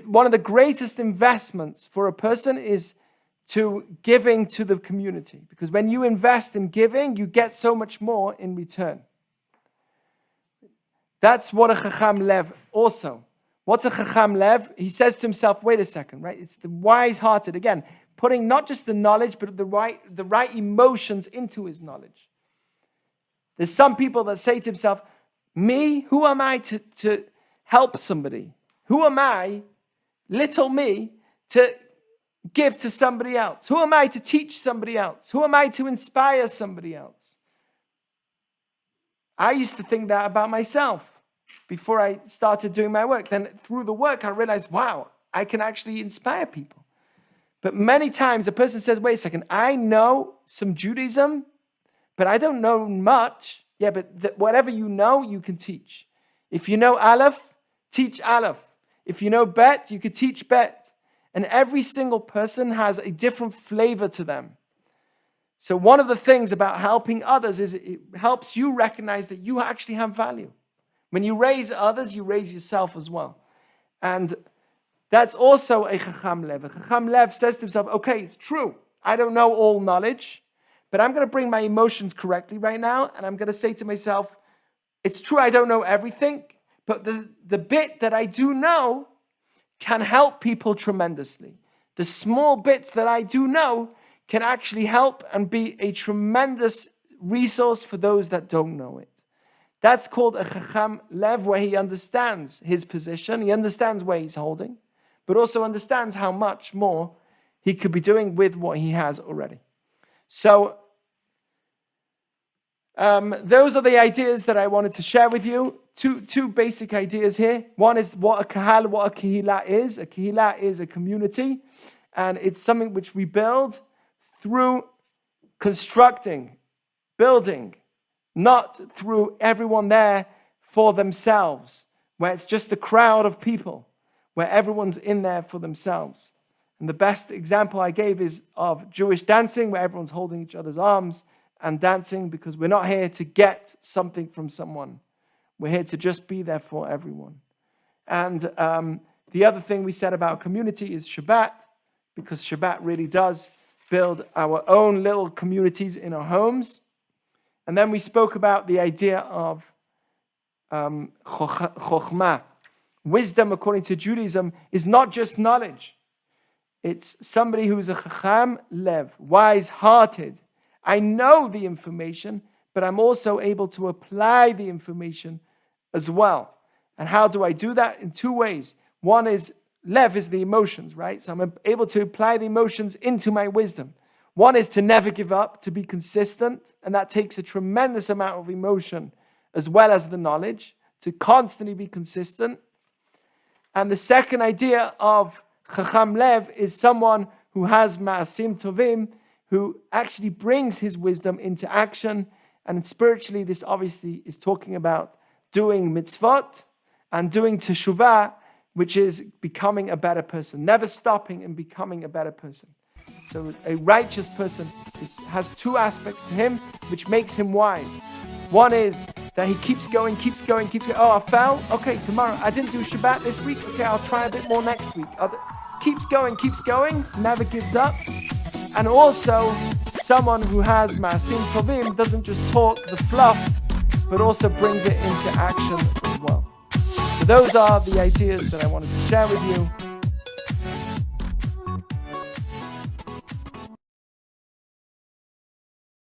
one of the greatest investments for a person is to giving to the community. Because when you invest in giving, you get so much more in return. That's what a Chacham Lev also. What's a Chacham Lev? He says to himself, wait a second, right? It's the wise-hearted. Again, putting not just the knowledge, but the right emotions into his knowledge. There's some people that say to himself, me, who am I to help somebody? Who am I, little me, to give to somebody else? Who am I to teach somebody else? Who am I to inspire somebody else? I used to think that about myself before I started doing my work. Then through the work, I realized, wow, I can actually inspire people. But many times a person says, wait a second, I know some Judaism, but I don't know much. Yeah, but whatever you know, you can teach. If you know Aleph, teach Aleph. If you know Bet, you could teach Bet. And every single person has a different flavor to them. So one of the things about helping others is it helps you recognize that you actually have value. When you raise others, you raise yourself as well. And that's also a Chacham Lev. A Chacham Lev says to himself, okay, it's true. I don't know all knowledge, but I'm going to bring my emotions correctly right now. And I'm going to say to myself, it's true I don't know everything, but the bit that I do know can help people tremendously. The small bits that I do know can actually help and be a tremendous resource for those that don't know it. That's called a Chacham Lev, where he understands his position, he understands where he's holding, but also understands how much more he could be doing with what he has already. So, those are the ideas that I wanted to share with you. Two basic ideas here. One is what a kahal, what a kehillah is. A kehillah is a community, and it's something which we build through constructing, building, not through everyone there for themselves, where it's just a crowd of people, where everyone's in there for themselves. And the best example I gave is of Jewish dancing, where everyone's holding each other's arms and dancing, because we're not here to get something from someone. We're here to just be there for everyone. And the other thing we said about community is Shabbat, because Shabbat really does build our own little communities in our homes. And then we spoke about the idea of chokhmah. Wisdom, according to Judaism, is not just knowledge. It's somebody who's a chacham lev, wise-hearted. I know the information, but I'm also able to apply the information as well. And how do I do that? In two ways. One is, lev is the emotions, right? So I'm able to apply the emotions into my wisdom. One is to never give up, to be consistent, and that takes a tremendous amount of emotion as well as the knowledge, to constantly be consistent. And the second idea of Chacham Lev is someone who has Ma'asim Tovim, who actually brings his wisdom into action. And spiritually, this obviously is talking about doing mitzvot and doing teshuvah, which is becoming a better person, never stopping and becoming a better person. So a righteous person has two aspects to him, which makes him wise. One is that he keeps going. Oh, I fell? Okay, tomorrow. I didn't do Shabbat this week. Okay, I'll try a bit more next week. Keeps going, never gives up. And also, someone who has Ma'asim Tovim doesn't just talk the fluff, but also brings it into action as well. So those are the ideas that I wanted to share with you.